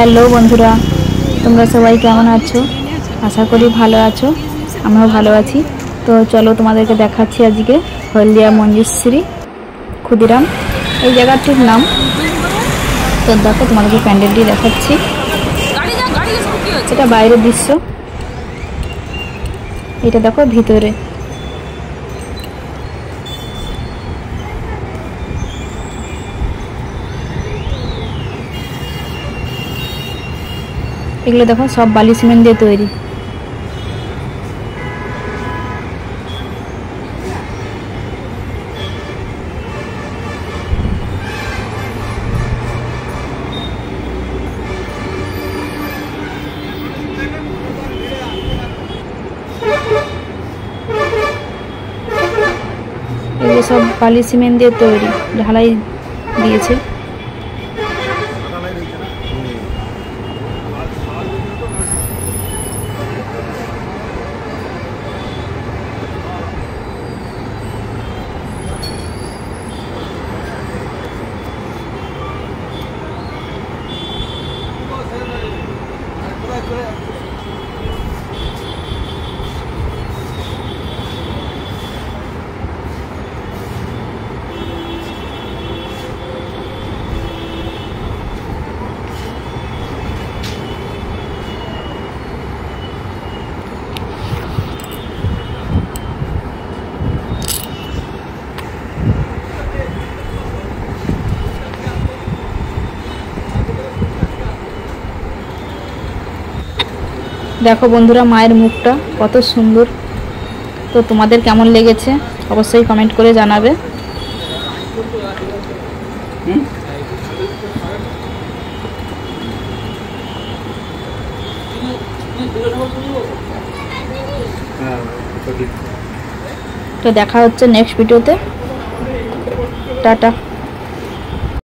Hello বন্ধুরা, তোমরা সবাই কেমন আছো? আশা করি ভালো আছো। আমিও ভালো আছি। তো চলো তোমাদেরকে দেখাচ্ছি আজকে হলদিয়া মঞ্জুশ্রী ক্ষুদিরাম এই জায়গাটির নাম। তো দেখো তোমাদেরকে প্যান্ডেলটি দেখাচ্ছি। এটা বাইরের দৃশ্য, এটা দেখো ভিতরে। এগুলো দেখো সব বালি সিমেন্ট দিয়ে তৈরি। এগুলো সব বালি সিমেন্ট দিয়ে তৈরি, ঢালাই দিয়েছে। দেখো বন্ধুরা, মায়ের মুখটা কত সুন্দর। তো তোমাদের কেমন লেগেছে অবশ্যই কমেন্ট করে জানাবে। তো দেখা হচ্ছে নেক্সট ভিডিওতে। টাটা।